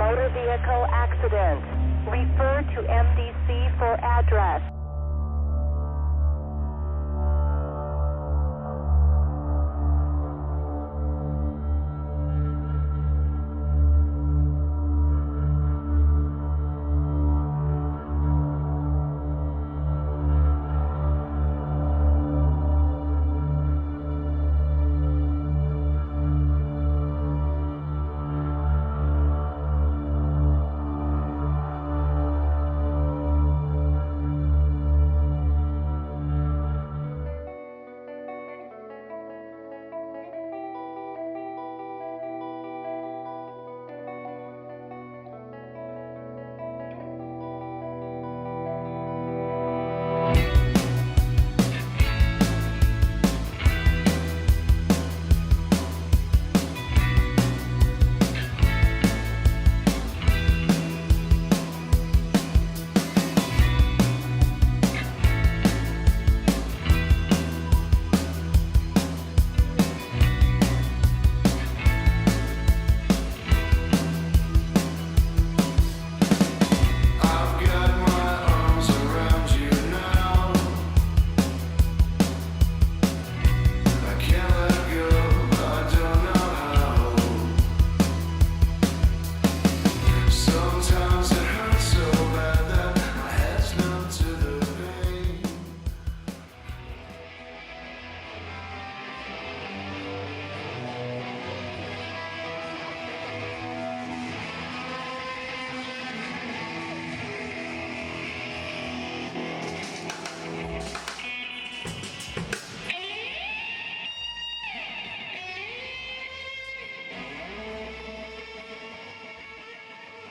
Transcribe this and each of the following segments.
motor vehicle accident. Refer to MDC for address.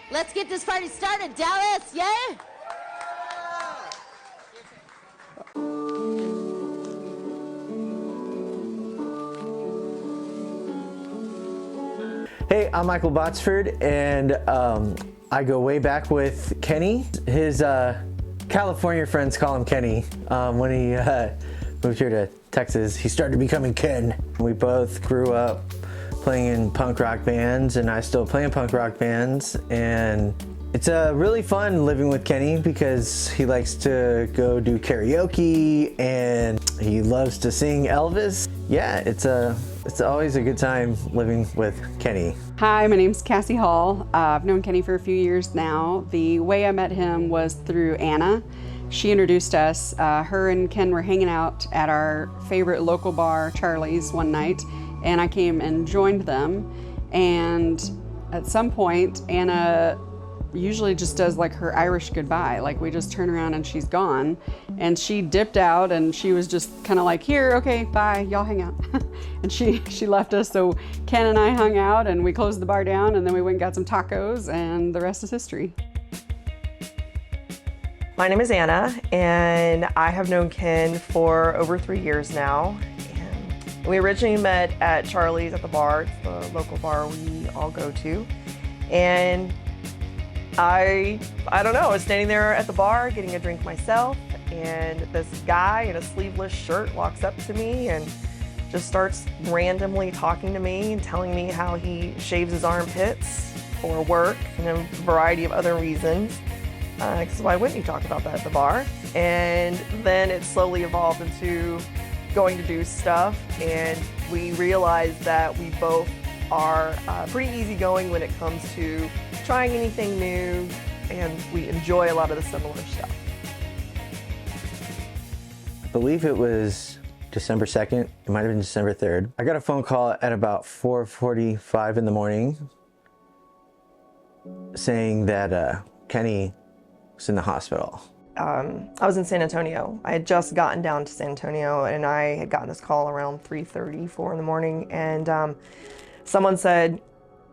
Let's get this party started, Dallas, yay? Hey, I'm Michael Botsford, and I go way back with Kenny. His California friends call him Kenny. When he moved here to Texas, he started becoming Ken. We both grew up playing in punk rock bands, and I still play in punk rock bands, and it's really fun living with Kenny because he likes to go do karaoke and he loves to sing Elvis. Yeah, it's always a good time living with Kenny. Hi, my name's Cassie Hall. I've known Kenny for a few years now. The way I met him was through Anna. She introduced us. Her and Ken were hanging out at our favorite local bar, Charlie's, one night, and I came and joined them. And at some point, Anna usually just does like her Irish goodbye. Like we just turn around and she's gone. And she dipped out and she was just kind of like, here, okay, bye, y'all hang out. And she left us, so Ken and I hung out and we closed the bar down, and then we went and got some tacos, and the rest is history. My name is Anna, and I have known Ken for over 3 years now. And we originally met at Charlie's at the bar. It's the local bar we all go to. And I don't know, I was standing there at the bar getting a drink myself, and this guy in a sleeveless shirt walks up to me and just starts randomly talking to me and telling me how he shaves his armpits for work and a variety of other reasons. Because why wouldn't you talk about that at the bar? And then it slowly evolved into going to do stuff, and we realized that we both are pretty easygoing when it comes to trying anything new, and we enjoy a lot of the similar stuff. I believe it was December 2nd, it might have been December 3rd. I got a phone call at about 4:45 in the morning saying that Kenny was in the hospital. I was in San Antonio. I had just gotten down to San Antonio, and I had gotten this call around 3:30, 4 in the morning, and someone said,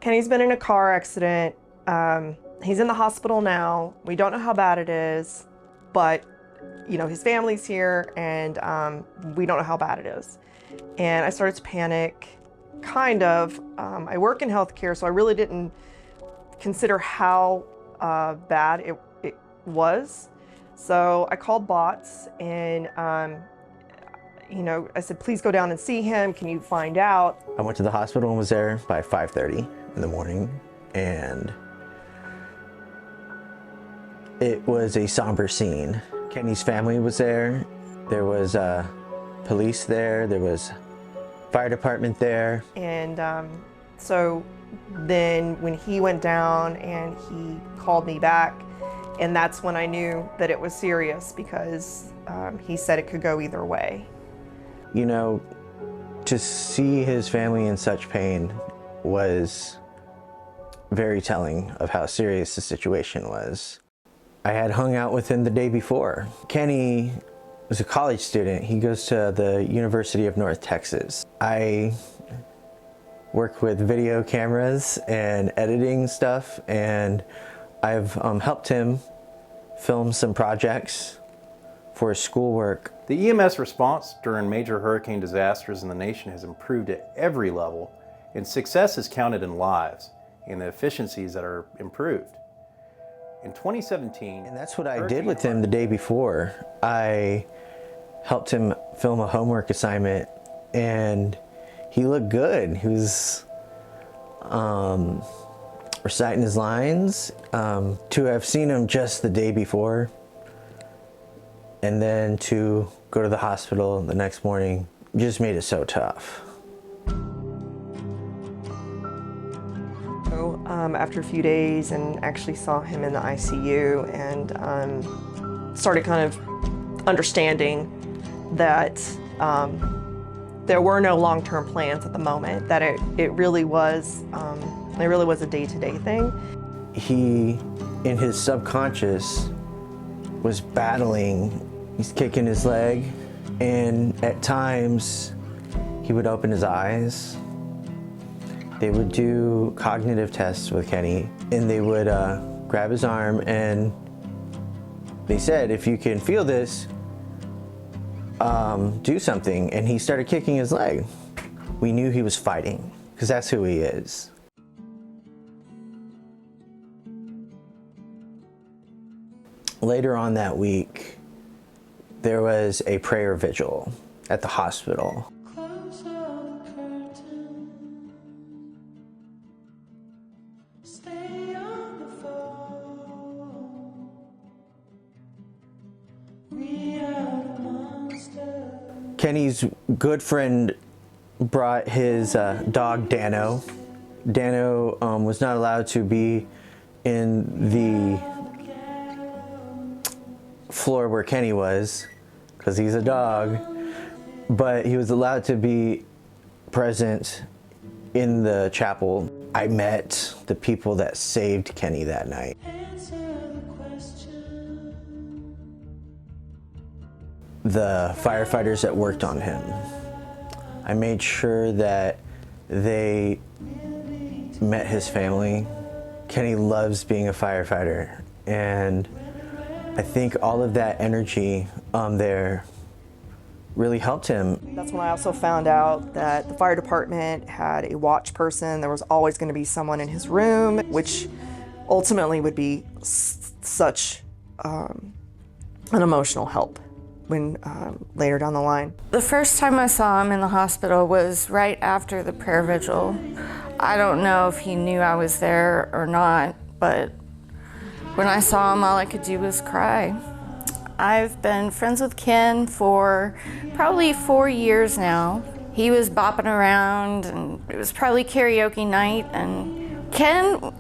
Kenny's been in a car accident. He's in the hospital now. We don't know how bad it is, but you know, his family's here, and we don't know how bad it is. And I started to panic, kind of. I work in healthcare, so I really didn't consider how bad it was. So I called Bots, and you know, I said, please go down and see him. Can you find out? I went to the hospital and was there by 5:30 in the morning, and it was a somber scene. Kenny's family was there. There was police there. There was fire department there. And so then when he went down and he called me back, and that's when I knew that it was serious, because he said it could go either way. You know, to see his family in such pain was very telling of how serious the situation was. I had hung out with him the day before. Kenny was a college student. He goes to the University of North Texas. I work with video cameras and editing stuff, and I've helped him film some projects for his schoolwork. The EMS response during major hurricane disasters in the nation has improved at every level, and success is counted in lives and the efficiencies that are improved. In 2017, and that's what I did with him the day before. I helped him film a homework assignment, and he looked good. He was reciting his lines. To have seen him just the day before, and then to go to the hospital the next morning, just made it so tough. So after a few days, and actually saw him in the ICU, and started kind of understanding that there were no long-term plans at the moment, that it really was a day-to-day thing. He, in his subconscious, was battling. He's kicking his leg, and at times he would open his eyes. They would do cognitive tests with Kenny, and they would grab his arm, and they said, if you can feel this, do something. And he started kicking his leg. We knew he was fighting, because that's who he is. Later on that week, there was a prayer vigil at the hospital. Kenny's good friend brought his dog Dano. Dano was not allowed to be in the floor where Kenny was, because he's a dog, but he was allowed to be present in the chapel. I met the people that saved Kenny that night. The firefighters that worked on him. I made sure that they met his family. Kenny loves being a firefighter, and I think all of that energy there really helped him. That's when I also found out that the fire department had a watch person. There was always going to be someone in his room, which ultimately would be such an emotional help when later down the line. The first time I saw him in the hospital was right after the prayer vigil. I don't know if he knew I was there or not, but when I saw him, all I could do was cry. I've been friends with Ken for probably 4 years now. He was bopping around, and it was probably karaoke night, and Ken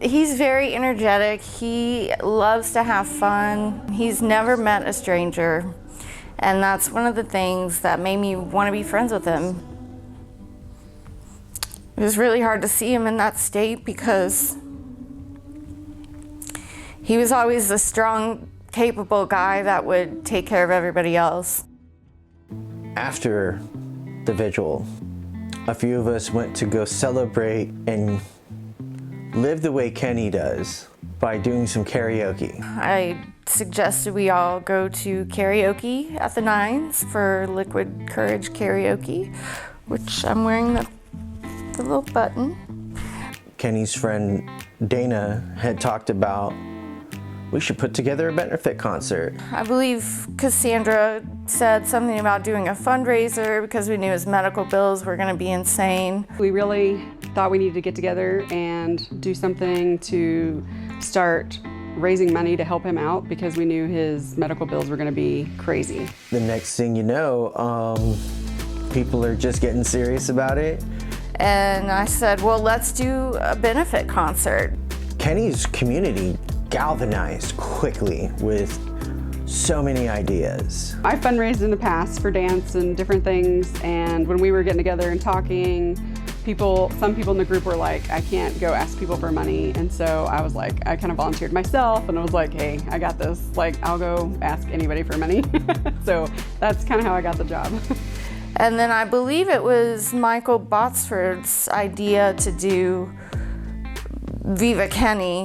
he's very energetic. He loves to have fun. He's never met a stranger, and that's one of the things that made me want to be friends with him. It was really hard to see him in that state because he was always a strong, capable guy that would take care of everybody else. After the vigil, a few of us went to go celebrate and live the way Kenny does by doing some karaoke. I suggested we all go to karaoke at the Nines for Liquid Courage karaoke, which I'm wearing the little button. Kenny's friend Dana had talked about we should put together a benefit concert. I believe Cassandra said something about doing a fundraiser because we knew his medical bills were going to be insane. We really thought we needed to get together and do something to start raising money to help him out because we knew his medical bills were going to be crazy. The next thing you know, people are just getting serious about it. And I said, well, let's do a benefit concert. Kenny's community galvanized quickly with so many ideas. I've fundraised in the past for dance and different things, and when we were getting together and talking, some people in the group were like, I can't go ask people for money, and so I was like, I kind of volunteered myself, and I was like, hey, I got this, like, I'll go ask anybody for money. So that's kind of how I got the job. And then I believe it was Michael Botsford's idea to do Viva Kenny.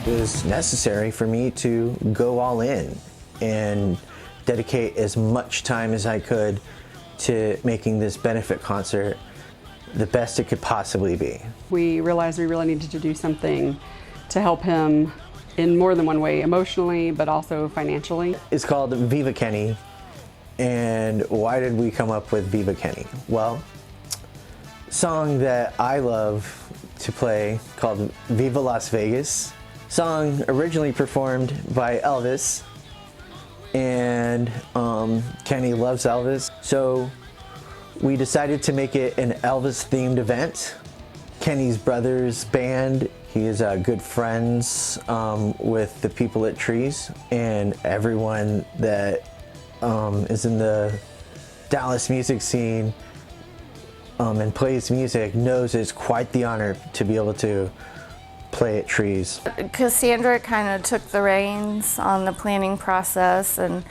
It was necessary for me to go all in and dedicate as much time as I could to making this benefit concert the best it could possibly be. We realized we really needed to do something to help him in more than one way, emotionally, but also financially. It's called Viva Kenny. And why did we come up with Viva Kenny? Well, a song that I love to play called Viva Las Vegas. Song originally performed by Elvis, and Kenny loves Elvis, so we decided to make it an Elvis themed event. Kenny's brother's band, he is good friends with the people at Trees, and everyone that is in the Dallas music scene and plays music knows it's quite the honor to be able to play at Trees. Cassandra kind of took the reins on the planning process, and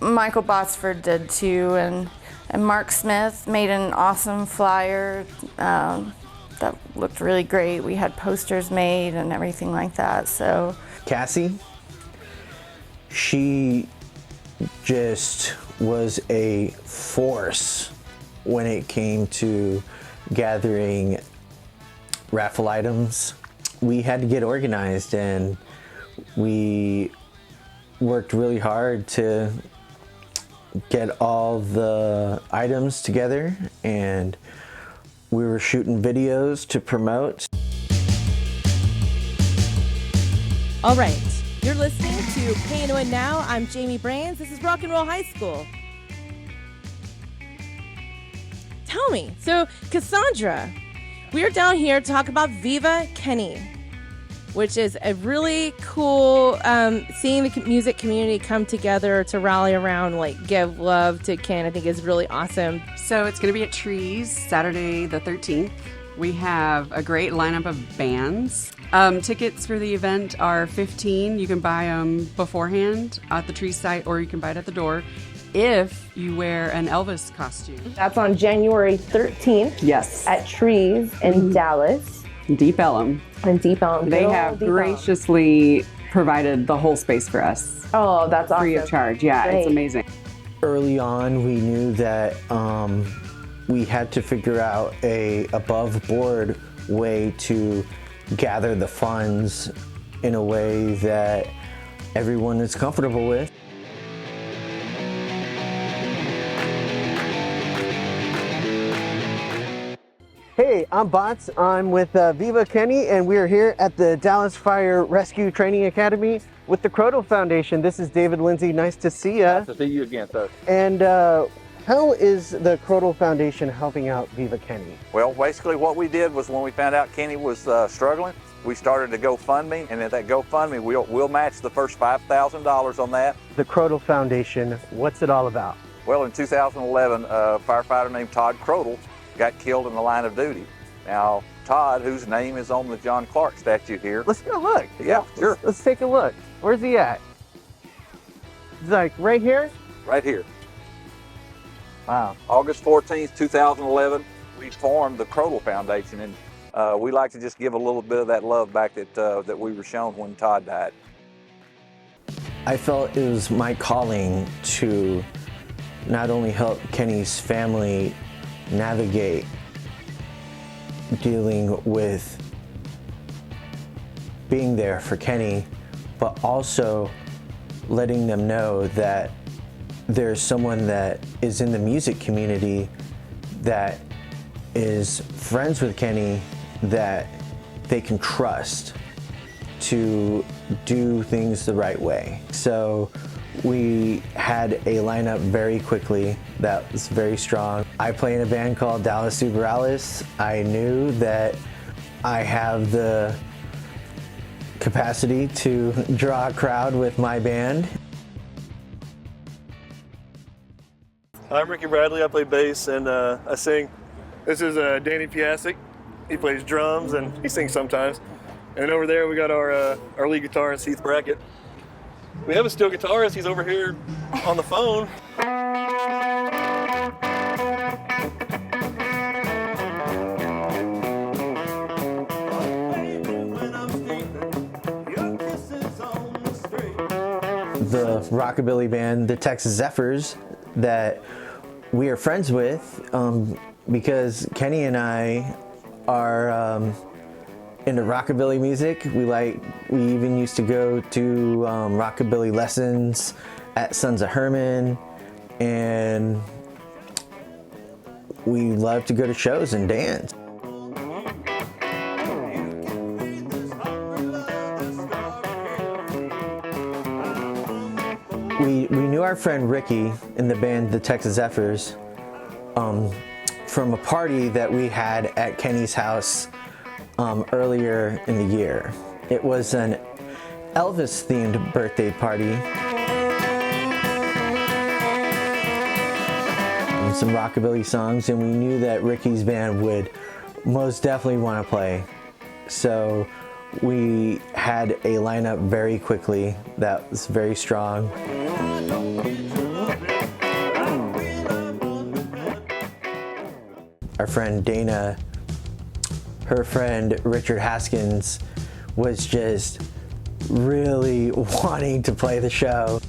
Michael Botsford did too, and Mark Smith made an awesome flyer that looked really great. We had posters made and everything like that. So Cassie, she just was a force when it came to gathering raffle items. We had to get organized, and we worked really hard to get all the items together, and we were shooting videos to promote. All right, you're listening to Paying to Win Now. I'm Jamie Brands. This is Rock and Roll High School. Tell me, so Cassandra, we are down here to talk about Viva Kenny, which is a really cool, seeing the music community come together to rally around, like, give love to Ken, I think is really awesome. So it's going to be at Trees Saturday the 13th. We have a great lineup of bands. Tickets for the event are $15. You can buy them beforehand at the Trees site, or you can buy it at the door if you wear an Elvis costume. That's on January 13th. Yes. At Trees in Dallas. Deep Ellum. And Deep Ellum. They have graciously provided the whole space for us. Oh, that's awesome. Free of charge. Yeah, Great. It's amazing. Early on, we knew that we had to figure out a above board way to gather the funds in a way that everyone is comfortable with. Hey, I'm Bots. I'm with Viva Kenny, and we are here at the Dallas Fire Rescue Training Academy with the Croto Foundation. This is David Lindsay. Nice to see you. Nice to see you again, sir. And how is the Croto Foundation helping out Viva Kenny? Well, basically what we did was when we found out Kenny was struggling, we started a GoFundMe, and at that GoFundMe, we'll match the first $5,000 on that. The Croto Foundation, what's it all about? Well, in 2011, a firefighter named Todd Crotel got killed in the line of duty. Now, Todd, whose name is on the John Clark statue here. Let's go look. Yeah, sure. Let's take a look. Where's he at? He's like right here? Right here. Wow. August 14th, 2011, we formed the Crotel Foundation, and we like to just give a little bit of that love back that we were shown when Todd died. I felt it was my calling to not only help Kenny's family navigate dealing with being there for Kenny, but also letting them know that there's someone that is in the music community that is friends with Kenny that they can trust to do things the right way. So we had a lineup very quickly that was very strong. I play in a band called Dallas Superalis. I knew that I have the capacity to draw a crowd with my band. I'm Ricky Bradley. I play bass and I sing. This is Danny Piasek. He plays drums and he sings sometimes. And over there we got our lead guitarist, Heath Brackett. We have a steel guitarist. He's over here on the phone. The rockabilly band, the Texas Zephyrs, that we are friends with because Kenny and I are into rockabilly music. We even used to go to rockabilly lessons at Sons of Herman, and we love to go to shows and dance. We knew our friend Ricky in the band, the Texas Zephyrs, from a party that we had at Kenny's house earlier in the year. It was an Elvis-themed birthday party. And some rockabilly songs, and we knew that Ricky's band would most definitely want to play. So we had a lineup very quickly that was very strong. Our friend Dana, her friend Richard Haskins was just really wanting to play the show.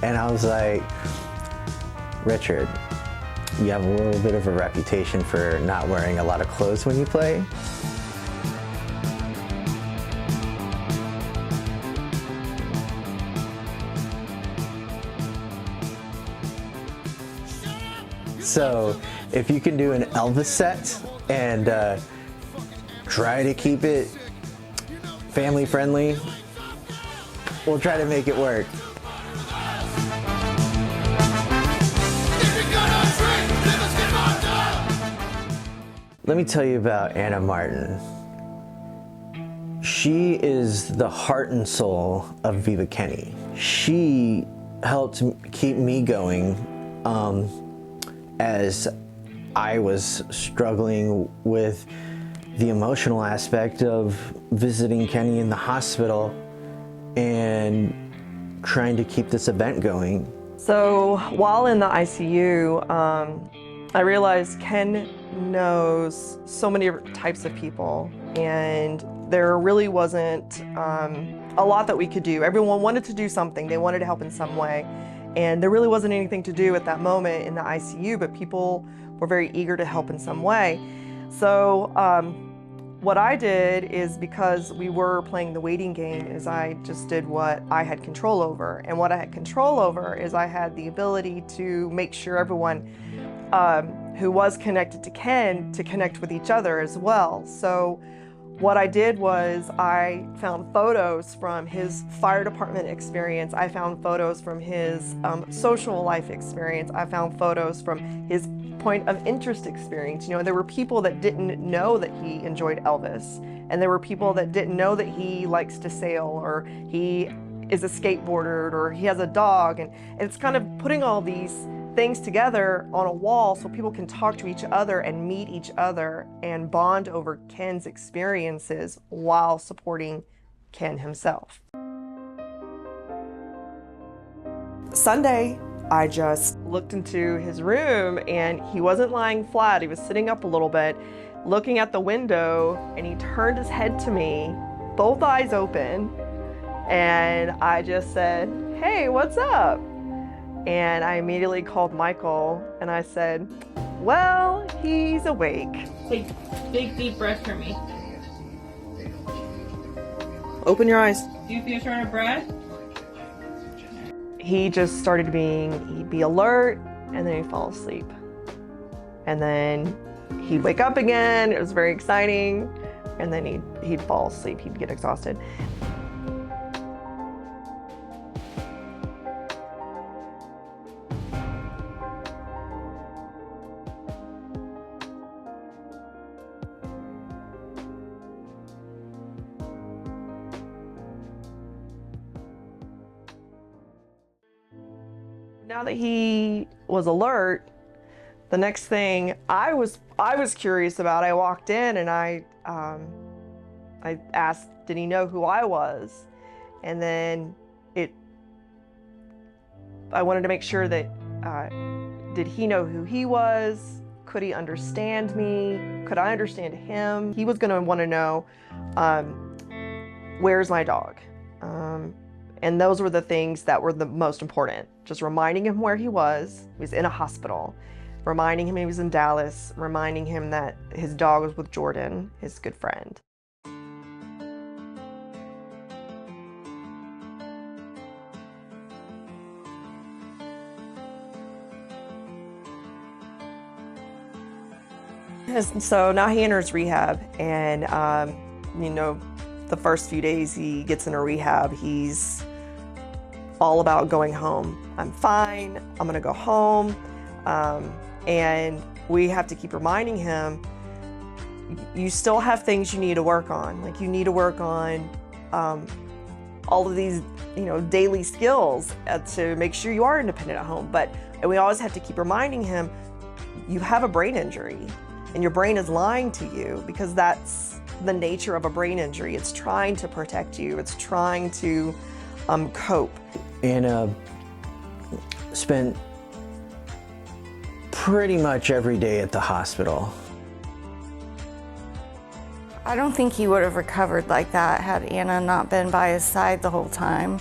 And I was like, Richard, you have a little bit of a reputation for not wearing a lot of clothes when you play. So if you can do an Elvis set and try to keep it family friendly, we'll try to make it work. Let me tell you about Anna Martin. She is the heart and soul of Viva Kenny. She helped keep me going as I was struggling with the emotional aspect of visiting Kenny in the hospital and trying to keep this event going. So while in the ICU, I realized Ken knows so many different types of people, and there really wasn't a lot that we could do. Everyone wanted to do something. They wanted to help in some way. And there really wasn't anything to do at that moment in the ICU, but people were very eager to help in some way. So what I did is, because we were playing the waiting game, is I just did what I had control over. And what I had control over is I had the ability to make sure everyone who was connected to Ken to connect with each other as well. So what I did was I found photos from his fire department experience. I found photos from his social life experience. I found photos from his point of interest experience. You know, there were people that didn't know that he enjoyed Elvis, and there were people that didn't know that he likes to sail, or he is a skateboarder, or he has a dog. And it's kind of putting all these things together on a wall so people can talk to each other and meet each other and bond over Ken's experiences while supporting Ken himself. Sunday, I just looked into his room and he wasn't lying flat. He was sitting up a little bit, looking at the window, and he turned his head to me, both eyes open, and I just said, "Hey, what's up?" And I immediately called Michael and I said, "Well, he's awake." Take big deep breath for me. Open your eyes. Do you feel short of breath? He just started he'd be alert, and then he'd fall asleep. And then he'd wake up again. It was very exciting. And then he'd fall asleep. He'd get exhausted. Now that he was alert, the next thing I was curious about, I walked in and I asked, did he know who I was? And then I wanted to make sure that, did he know who he was? Could he understand me? Could I understand him? He was gonna wanna know, where's my dog? And those were the things that were the most important. Just reminding him where he was in a hospital, reminding him he was in Dallas, reminding him that his dog was with Jordan, his good friend. So now he enters rehab, and you know, the first few days he gets into rehab, he's all about going home. I'm fine, I'm gonna go home. And we have to keep reminding him, you still have things you need to work on. Like, you need to work on all of these, you know, daily skills to make sure you are independent at home. And we always have to keep reminding him, you have a brain injury and your brain is lying to you, because that's the nature of a brain injury. It's trying to protect you. It's trying to cope. Anna spent pretty much every day at the hospital. I don't think he would have recovered like that had Anna not been by his side the whole time,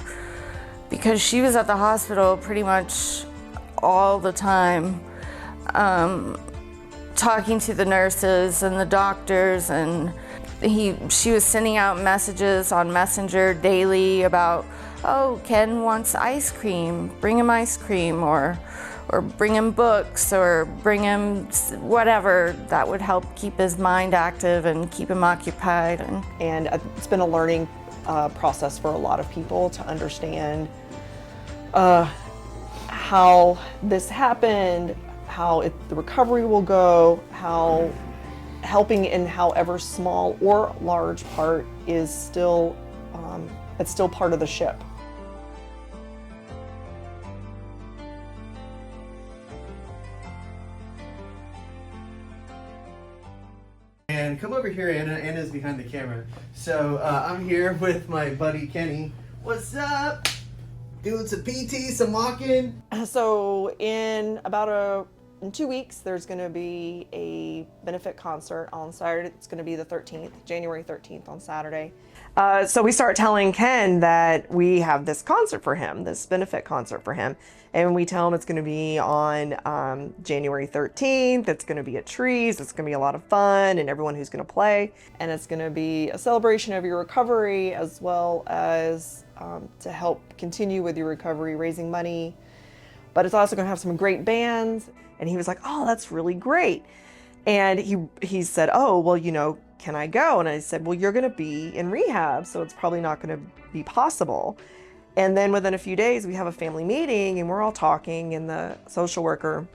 because she was at the hospital pretty much all the time, talking to the nurses and the doctors, and she was sending out messages on Messenger daily about, oh, Ken wants ice cream, bring him ice cream, or bring him books, or bring him whatever that would help keep his mind active and keep him occupied. And it's been a learning process for a lot of people to understand how this happened, how the recovery will go, how helping in however small or large part is still, it's still part of the ship. And come over here, Anna. Anna's behind the camera. So I'm here with my buddy Kenny. What's up? Doing some PT, some walking. So in 2 weeks, there's going to be a benefit concert on Saturday. It's going to be the 13th, January 13th on Saturday. So we start telling Ken that we have this concert for him, this benefit concert for him. And we tell him it's going to be on January 13th. It's going to be at Trees. It's going to be a lot of fun, and everyone who's going to play. And it's going to be a celebration of your recovery, as well as to help continue with your recovery, raising money. But it's also going to have some great bands. And he was like, oh, that's really great. And he said, oh, well, you know, can I go? And I said, well, you're going to be in rehab, so it's probably not going to be possible. And then within a few days, we have a family meeting, and we're all talking, and the social worker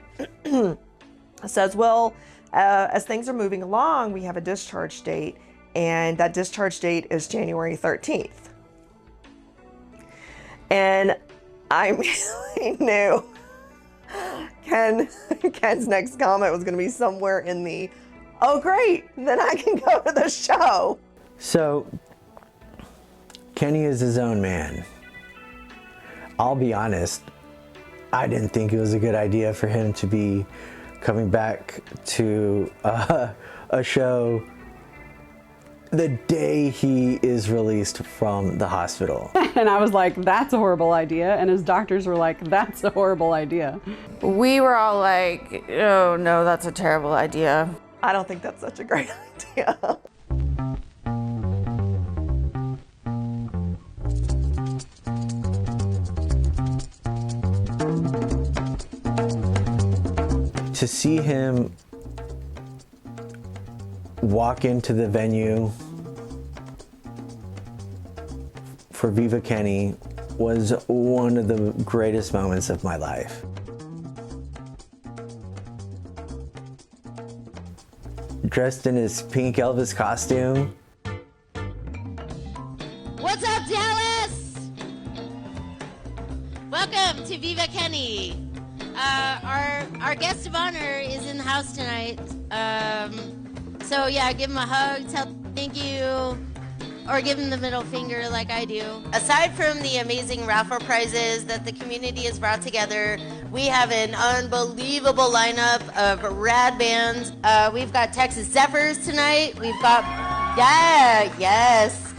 says, well, as things are moving along, we have a discharge date, and that discharge date is January 13th. And I really knew Ken's next comment was going to be somewhere in the, oh, great, then I can go to the show. So Kenny is his own man. I'll be honest, I didn't think it was a good idea for him to be coming back to a show the day he is released from the hospital. And I was like, that's a horrible idea. And his doctors were like, that's a horrible idea. We were all like, oh no, that's a terrible idea. I don't think that's such a great idea. to see him walk into the venue for Viva Kenny was one of the greatest moments of my life. Dressed in his pink Elvis costume. What's up, Dallas? Welcome to Viva Kenny. Our guest of honor is in the house tonight. So yeah, give him a hug, tell him thank you, or give him the middle finger like I do. Aside from the amazing raffle prizes that the community has brought together, we have an unbelievable lineup of rad bands. We've got Texas Zephyrs tonight. We've got,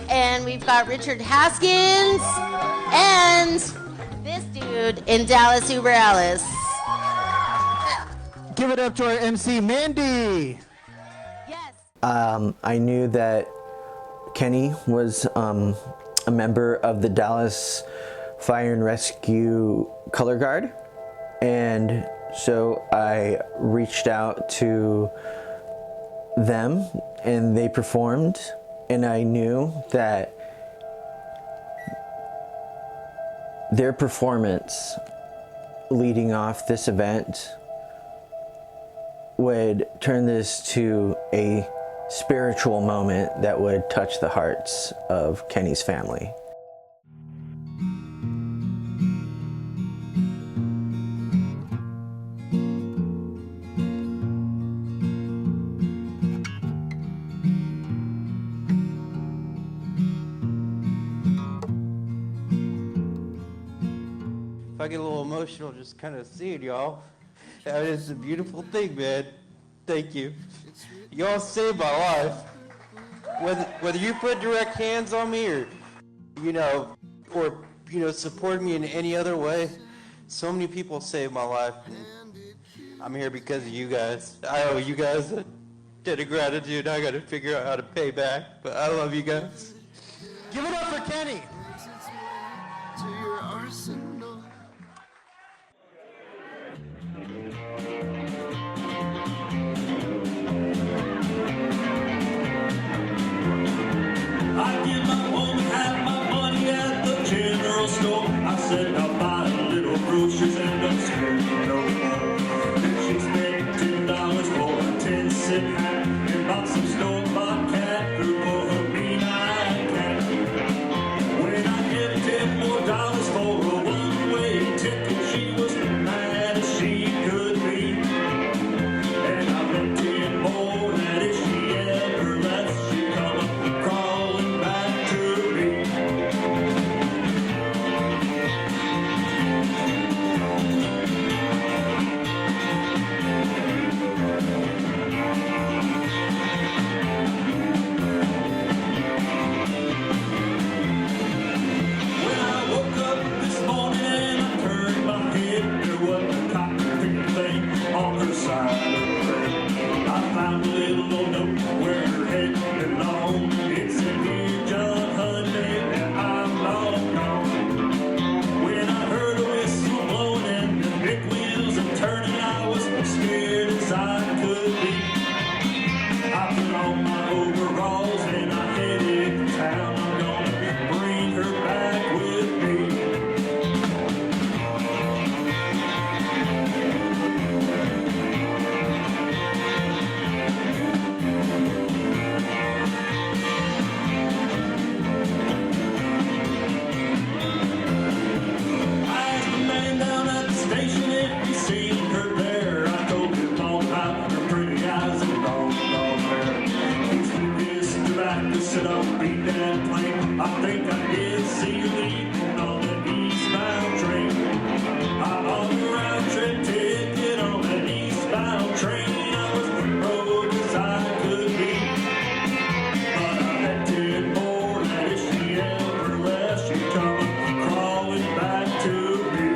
and we've got Richard Haskins and this dude in Dallas, Uber Alice. Give it up to our MC, Mandy. Yes. I knew that Kenny was a member of the Dallas Fire and Rescue Color Guard, and so I reached out to them and they performed, and I knew that their performance leading off this event would turn this to a spiritual moment that would touch the hearts of Kenny's family. If I get a little emotional just kind of seeing y'all, it's a beautiful thing, man. Thank you. Y'all saved my life. Whether you put direct hands on me or support me in any other way, so many people saved my life. I'm here because of you guys. I owe you guys a debt of gratitude. I got to figure out how to pay back, but I love you guys. Give it up for Kenny. I give my woman half my money at the general store. I said I'll buy a little groceries and don't spend no more. Then she spent $10 for a 10-cent hat and bought some store-bought cat food for her mean-eyed cat. When I get $10 more for a one-way ticket, she was mad as she could be. And I bet 10 more that if she ever left, she'd come up crawling back to me. When I woke up this morning and I turned my head, there was a cockpit thing on her side of the bed. I found a little old note where her head belonged. It said, "Dear John Hyundai, I'm long gone." When I heard a whistle blowing and the big wheels are turning, I was scared as I could be. I put on my overalls and I headed to town. I'm gonna bring her back with me. I asked the man down at the station if he seen her there. I told him all about her pretty eyes and long hair. He threw his tobacco, said, "I'll beat that plane. I think I did see you leaving on the eastbound train." I bought a round trip ticket on that eastbound train. I was broke as I could be, but I bet 10 more that if she ever left, she'd come crawling back to me.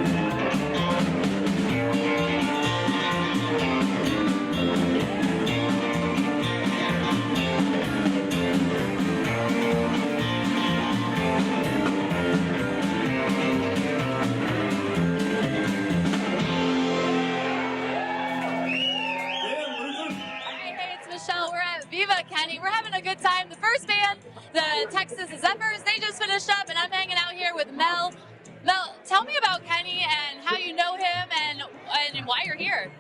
band, the first band, the Texas Zephyrs. They just finished up, and I'm hanging out here with Mel. Mel, tell me about Kenny and how you know him and why you're here.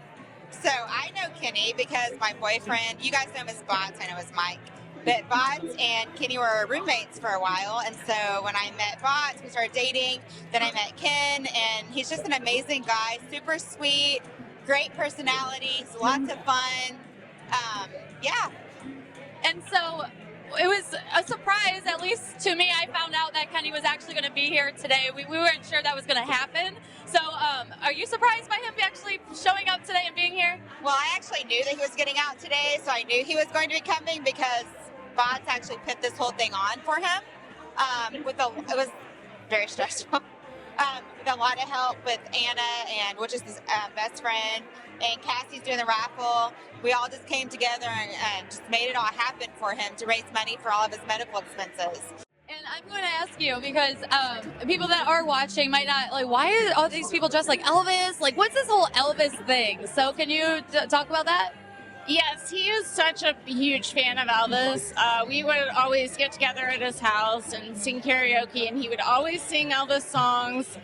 So I know Kenny because my boyfriend, you guys know him as Bots, I know as Mike, but Bots and Kenny were roommates for a while, and so when I met Bots, we started dating, then I met Ken, and he's just an amazing guy, super sweet, great personality, lots of fun, yeah. And so it was a surprise, at least to me. I found out that Kenny was actually going to be here today. We weren't sure that was going to happen. So are you surprised by him actually showing up today and being here? Well, I actually knew that he was getting out today, so I knew he was going to be coming because Bots actually put this whole thing on for him. It was very stressful. With a lot of help with Anna, and which is his best friend, and Cassie's doing the raffle. We all just came together and just made it all happen for him to raise money for all of his medical expenses. And I'm going to ask you because people that are watching might not, like, why are all these people dressed like Elvis? Like, what's this whole Elvis thing? So can you talk about that? Yes, he is such a huge fan of Elvis. We would always get together at his house and sing karaoke, and he would always sing Elvis songs.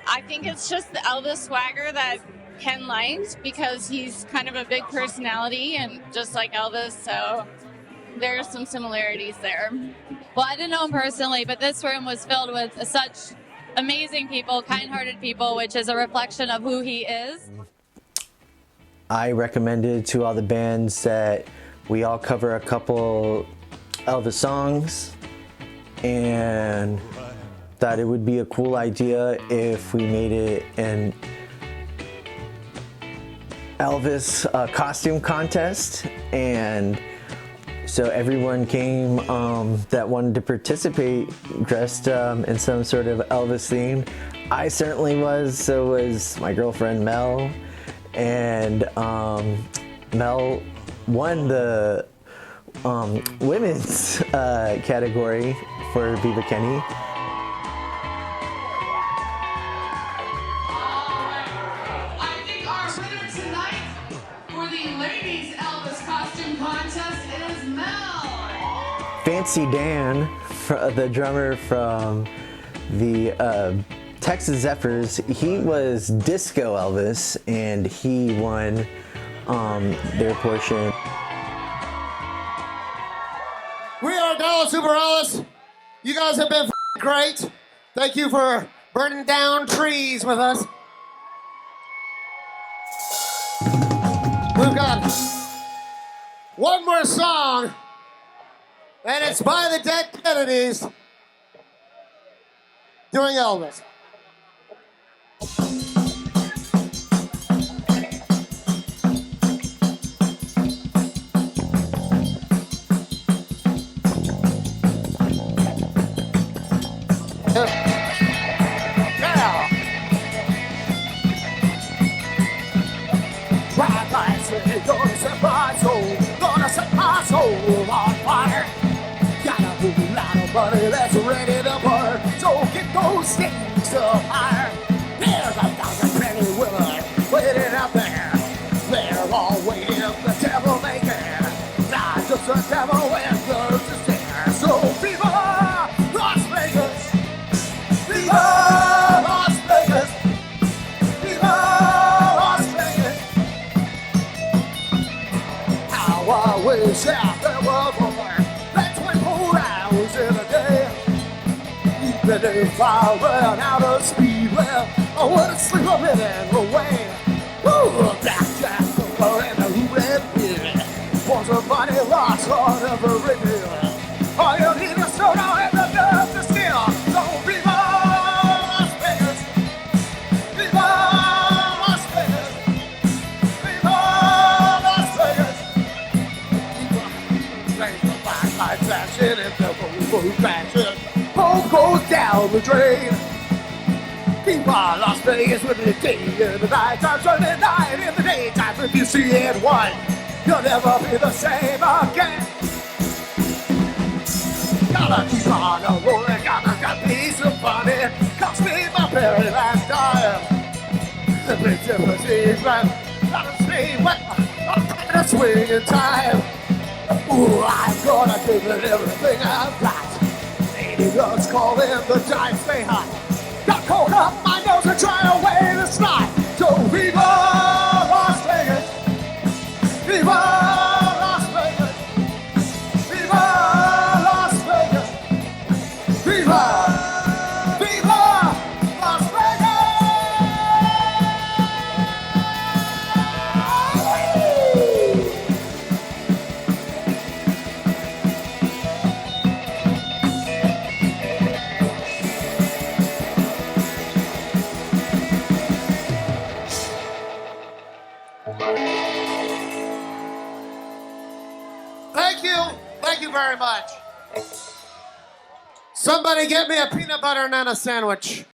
I think it's just the Elvis swagger that Ken liked because he's kind of a big personality and just like Elvis, so there's some similarities there. Well, I didn't know him personally, but this room was filled with such amazing people, kind-hearted people, which is a reflection of who he is. I recommended to all the bands that we all cover a couple Elvis songs, and that it would be a cool idea if we made it an Elvis costume contest, and so everyone came that wanted to participate dressed in some sort of Elvis theme. I certainly was, so was my girlfriend Mel, and Mel won the women's category for Viva Kenny. Fancy Dan, the drummer from the Texas Zephyrs, he was Disco Elvis, and he won their portion. We are Dallas Super Alice. You guys have been great. Thank you for burning down trees with us. We've got one more song, and it's by the Dead Kennedys doing Elvis. Gonna set my soul, gonna set my soul on fire. Got a whole lot of money that's ready to burn, so get those stakes up higher. There's 1,000 penny women waiting out there. They're all waiting, the devil may care. Not just the devil when there's a stare. So Viva Las Vegas, Viva Las Vegas, Viva Las Vegas. How I wish that there were more than 24 hours in a day. Even if I ran out of speed, well, I wouldn't sleep a minute away. Ooh, blackjack, the bar, and the roulette wheel. Was a money lost on every meal. All you need is soda and the nerve to steal. So Viva Las Vegas, Viva Las Vegas, Viva Las Vegas. Lights flashing and the road crashing. Hope goes down the drain. Viva Las Vegas with the day and the night times running night in the daytime. If you see it one, you'll never be the same again. Gotta keep on a rolling, gotta be some funny. Cost me my very last time. The big difference is right. Gotta stay wet, I'm trying to swing in time. Ooh, I'm gonna give it everything I've got. Lady loves calling the dice stay hot. Got cold up my nose and try away the snot. So Viva Las Vegas! Viva Las Vegas! Viva Las Vegas! Viva! Viva Las Vegas! Thank you very much. Somebody get me a peanut butter and a sandwich.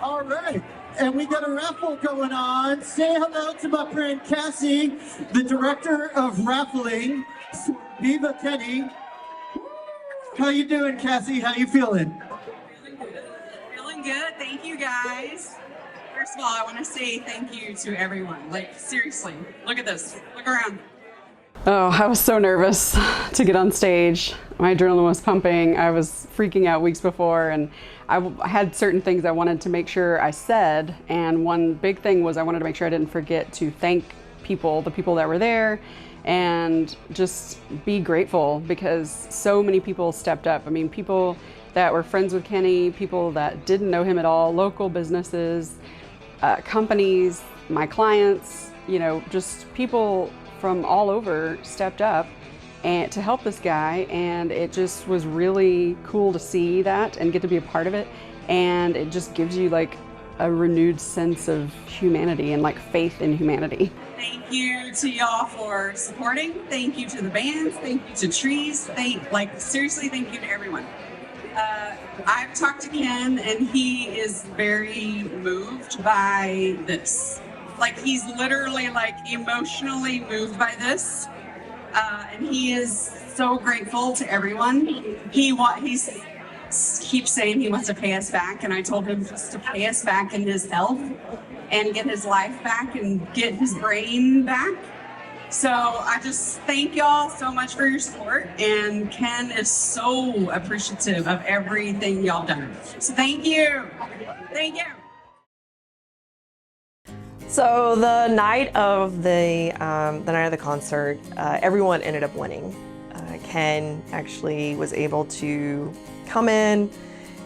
All right, and we got a raffle going on. Say hello to my friend Cassie, the director of raffling for Viva Kenny. How you doing, Cassie? How you feeling? Feeling good. Thank you, guys. First of all, I want to say thank you to everyone. Like, seriously, look at this. Look around. Oh, I was so nervous to get on stage. My adrenaline was pumping. I was freaking out weeks before, and I had certain things I wanted to make sure I said. And one big thing was I wanted to make sure I didn't forget to thank people, the people that were there, and just be grateful because so many people stepped up. I mean, people that were friends with Kenny, people that didn't know him at all, local businesses, companies, my clients, you know, just people from all over stepped up and to help this guy, and it just was really cool to see that and get to be a part of it, and it just gives you like a renewed sense of humanity and like faith in humanity. Thank you to y'all for supporting. Thank you to the bands. Thank you to Trees. Seriously, thank you to everyone. I've talked to Ken, and he is very moved by this. Like, he's literally like emotionally moved by this, and he is so grateful to everyone. He keeps saying he wants to pay us back, and I told him just to pay us back in his health and get his life back and get his brain back. So I just thank y'all so much for your support, and Ken is so appreciative of everything y'all done. So thank you. Thank you. So the night of the concert, everyone ended up winning. Ken actually was able to come in.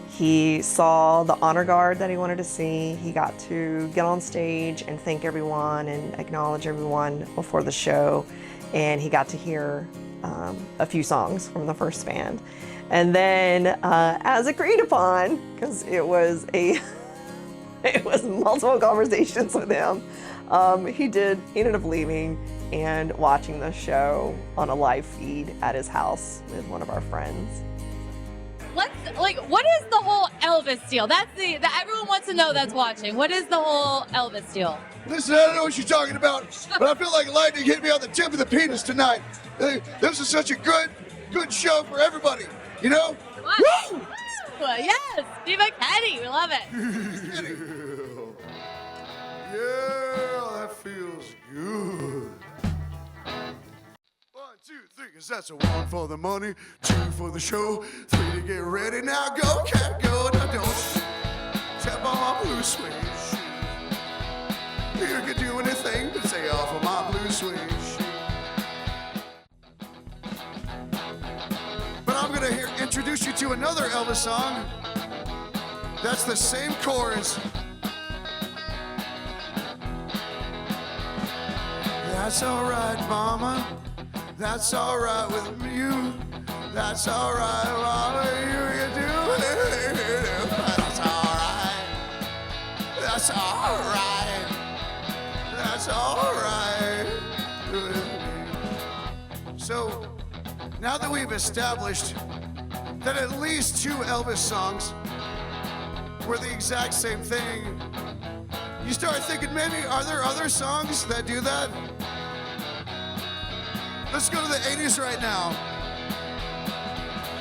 He saw the honor guard that he wanted to see. He got to get on stage and thank everyone and acknowledge everyone before the show. And he got to hear a few songs from the first band. And then as agreed upon, because it was multiple conversations with him, he ended up leaving and watching the show on a live feed at his house with one of our friends. What is the whole Elvis deal? That everyone wants to know that's watching. What is the whole Elvis deal? Listen, I don't know what you're talking about, but I feel like lightning hit me on the tip of the penis tonight. This is such a good show for everybody, you know? Woo! Yes, Viva Kenny, we love it. Yeah, that feels good. 1, 2, 3, 'cause that's a 1 for the money, 2 for the show, 3 to get ready. Now go, cat, go. Now don't step on my blue suede shoe. You can do anything but stay off of my blue suede shoe. But I'm gonna introduce you to another Elvis song. That's the same chorus. That's alright, mama. That's alright with you. That's alright, mama. You do it. That's alright. That's alright. That's alright. So, now that we've established that at least 2 Elvis songs were the exact same thing, you start thinking, maybe, are there other songs that do that? Let's go to the 80s right now.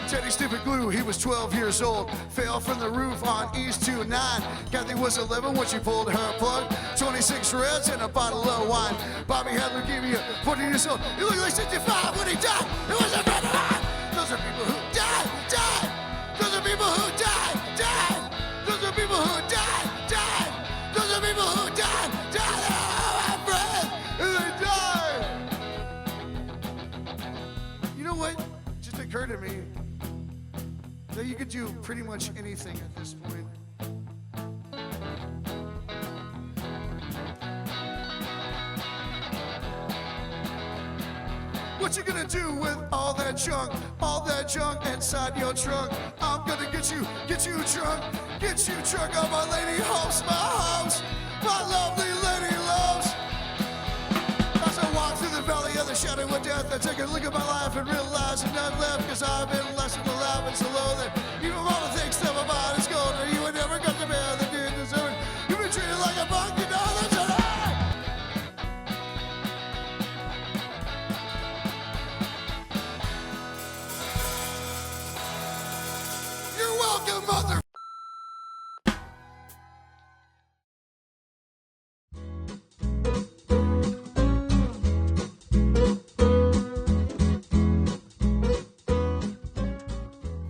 Teddy Stupid Glue, he was 12 years old. Fell from the roof on East 29. Kathy was 11 when she pulled her plug. 26 reds and a bottle of wine. Bobby had leukemia, 14 years old. He looked like 65 when he died. It was a friend of mine. Those are people who died, died. Those are people who died, died. Those are people who died, died. Those are people who died, died. Oh, my friend, and they died. You know what? Just occurred to me that you could do pretty much anything at this point. What you gonna do with all that junk inside your trunk? I'm gonna get you drunk on my lady hopes, my lovely lady loves. As I walk through the valley of the shadow of death, I take a look at my life and realize there's none left, cause I've been less than alive and so low that even all the things that my body's gold, or you would never got the man that didn't deserve it. You've been treated like a punk, you know that's a lie. You're welcome, mother.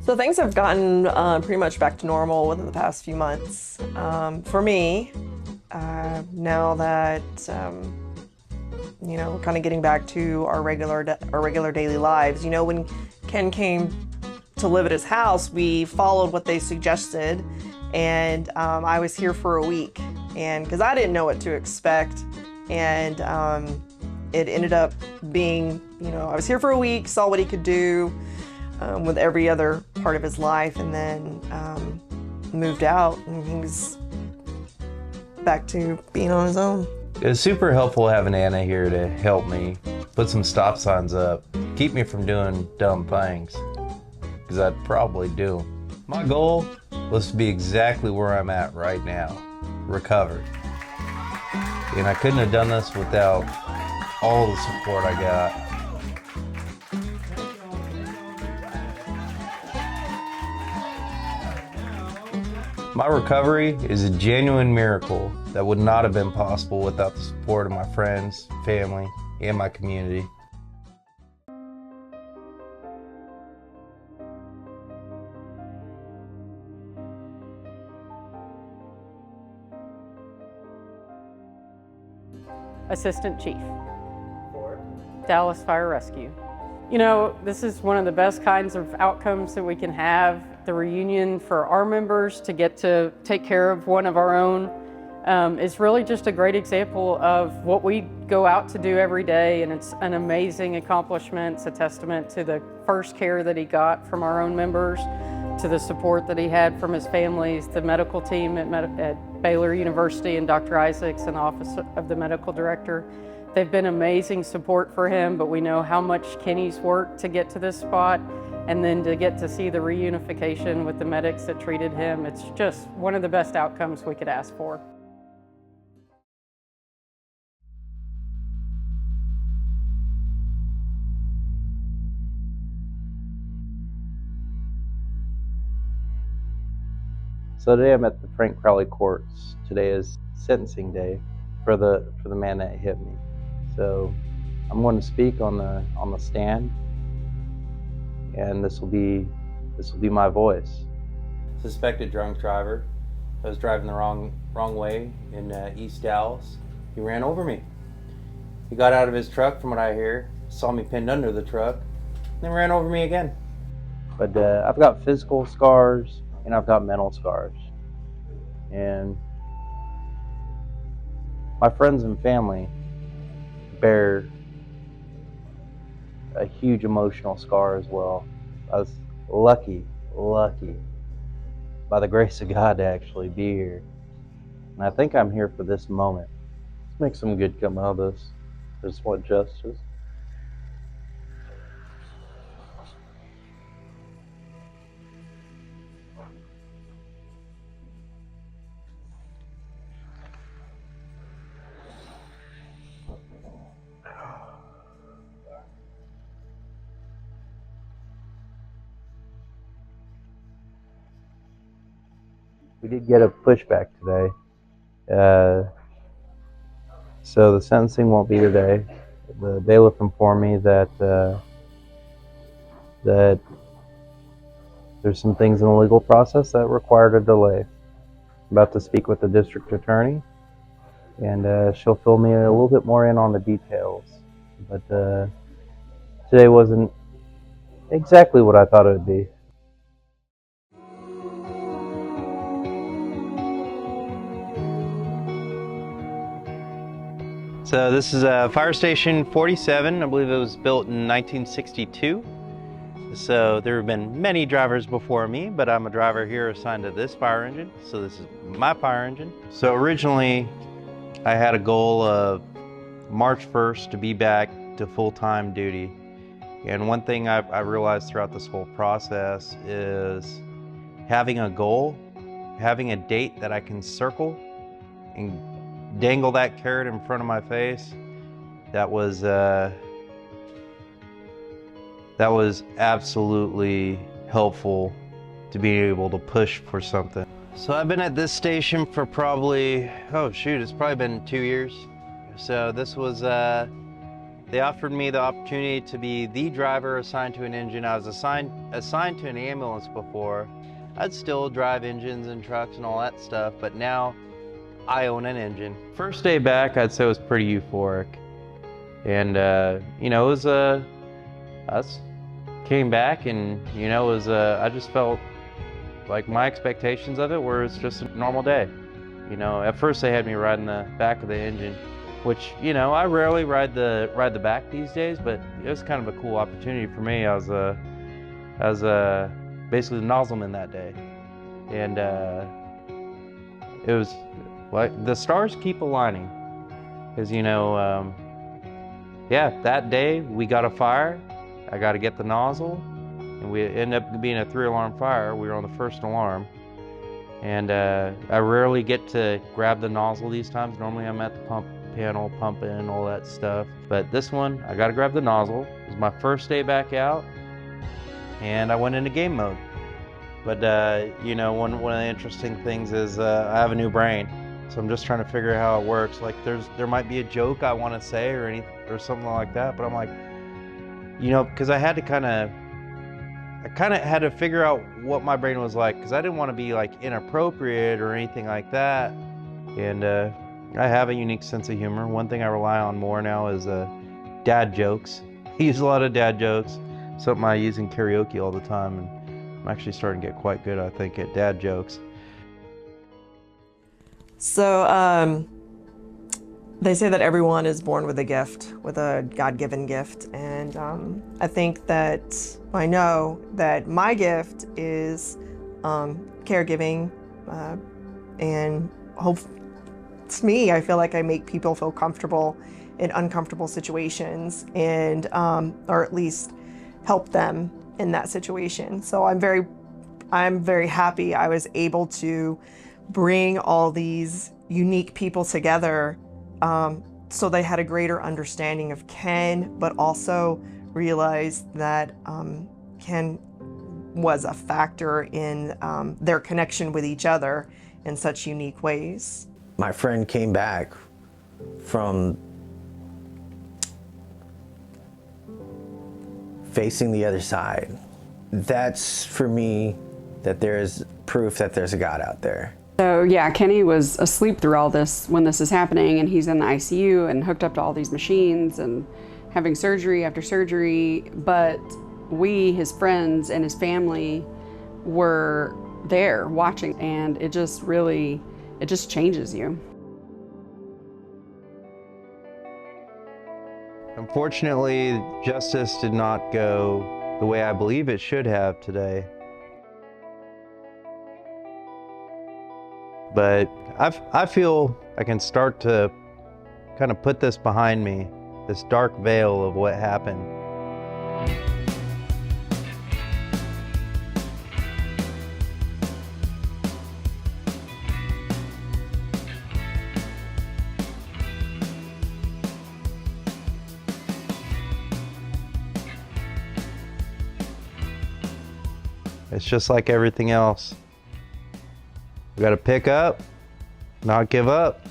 So things have gotten pretty much back to normal within the past few months. For me, now that we're kind of getting back to our regular daily lives. You know, when Ken came to live at his house, we followed what they suggested, and I was here for a week, and because I didn't know what to expect, and it ended up being, I was here for a week, saw what he could do with every other part of his life, and then moved out, and he was back to being on his own. It was super helpful having Anna here to help me put some stop signs up, keep me from doing dumb things, because I'd probably do. My goal was to be exactly where I'm at right now, recovered. And I couldn't have done this without all the support I got. My recovery is a genuine miracle that would not have been possible without the support of my friends, family, and my community. Assistant Chief, Dallas Fire Rescue. You know, this is one of the best kinds of outcomes that we can have, the reunion for our members to get to take care of one of our own. It's really just a great example of what we go out to do every day, and it's an amazing accomplishment. It's a testament to the first care that he got from our own members, to the support that he had from his families, the medical team at Baylor University, and Dr. Isaacs and the Office of the Medical Director. They've been amazing support for him, but we know how much Kenny's worked to get to this spot, and then to get to see the reunification with the medics that treated him. It's just one of the best outcomes we could ask for. So today I'm at the Frank Crowley courts. Today is sentencing day for the man that hit me. So I'm going to speak on the stand, and this will be my voice. Suspected drunk driver. I was driving the wrong way in East Dallas. He ran over me. He got out of his truck, from what I hear, saw me pinned under the truck, then ran over me again. But I've got physical scars and I've got mental scars. And my friends and family bear a huge emotional scar as well. I was lucky by the grace of God to actually be here. And I think I'm here for this moment. Let's make some good come out of this. I just want justice. We did get a pushback today. So the sentencing won't be today. The bailiff informed me that that there's some things in the legal process that required a delay. I'm about to speak with the district attorney, and she'll fill me a little bit more in on the details. But today wasn't exactly what I thought it would be. So this is Fire Station 47. I believe it was built in 1962. So there have been many drivers before me, but I'm a driver here assigned to this fire engine. So this is my fire engine. So originally I had a goal of March 1st to be back to full-time duty. And one thing I realized throughout this whole process is having a goal, having a date that I can circle and dangle that carrot in front of my face, that was absolutely helpful to be able to push for something. So I've been at this station for probably, it's probably been 2 years. So this was, they offered me the opportunity to be the driver assigned to an engine. I was assigned to an ambulance before. I'd still drive engines and trucks and all that stuff, but now I own an engine. First day back, I'd say it was pretty euphoric. And, it was, I came back and, it was, I just felt like my expectations of it were it's just a normal day. At first they had me riding the back of the engine, which, I rarely ride the back these days, but it was kind of a cool opportunity for me. I was basically the nozzleman that day. And, it was like the stars keep aligning, because that day we got a fire. I got to get the nozzle, and we ended up being a 3-alarm fire. We were on the first alarm, and I rarely get to grab the nozzle these times. Normally I'm at the pump panel pumping all that stuff, but this one I got to grab the nozzle. It was my first day back out, and I went into game mode. But one of the interesting things is I have a new brain. So I'm just trying to figure out how it works. Like there might be a joke I want to say or something like that, but I'm like, because I kind of had to figure out what my brain was like, because I didn't want to be like inappropriate or anything like that. And I have a unique sense of humor. One thing I rely on more now is dad jokes. I use a lot of dad jokes, something I use in karaoke all the time, and I'm actually starting to get quite good, I think, at dad jokes. So they say that everyone is born with a gift, with a God-given gift, and I think that I know that my gift is caregiving, and it's me. I feel like I make people feel comfortable in uncomfortable situations, and or at least help them in that situation. So I'm very happy I was able to bring all these unique people together, so they had a greater understanding of Ken, but also realized that Ken was a factor in their connection with each other in such unique ways. My friend came back from facing the other side. That's for me that there's proof that there's a God out there. So yeah, Kenny was asleep through all this when this is happening, and he's in the ICU and hooked up to all these machines and having surgery after surgery. But we, his friends and his family, were there watching, and it just changes you. Unfortunately, justice did not go the way I believe it should have today. But I feel I can start to kind of put this behind me, this dark veil of what happened. It's just like everything else. I gotta pick up, not give up,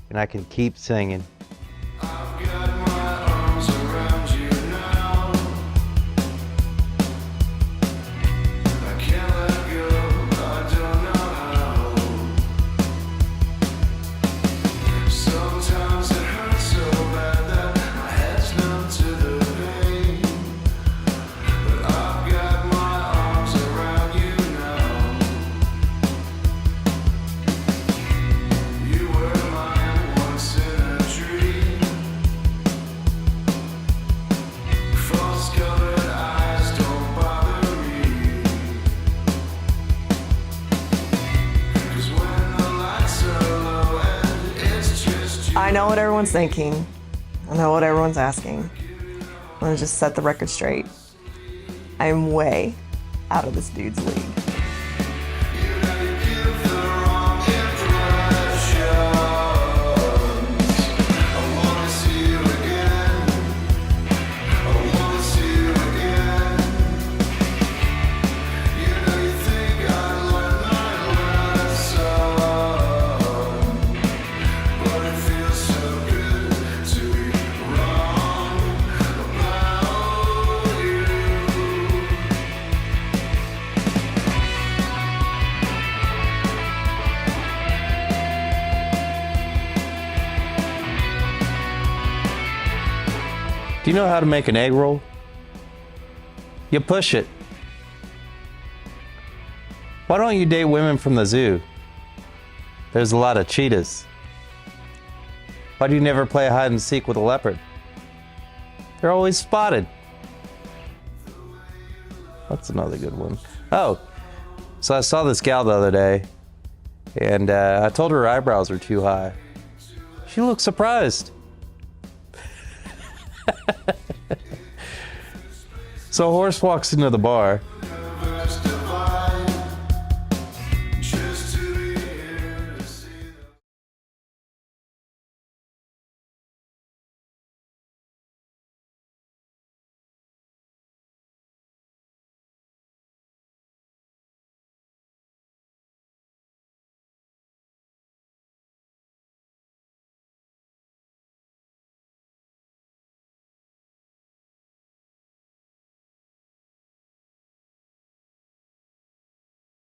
and I can keep singing. I know what everyone's thinking. I know what everyone's asking. I'm gonna just set the record straight. I'm way out of this dude's league. Do you know how to make an egg roll? You push it. Why don't you date women from the zoo? There's a lot of cheetahs. Why do you never play hide and seek with a leopard? They're always spotted. That's another good one. Oh, so I saw this gal the other day, and I told her eyebrows were too high. She looked surprised. So a horse walks into the bar,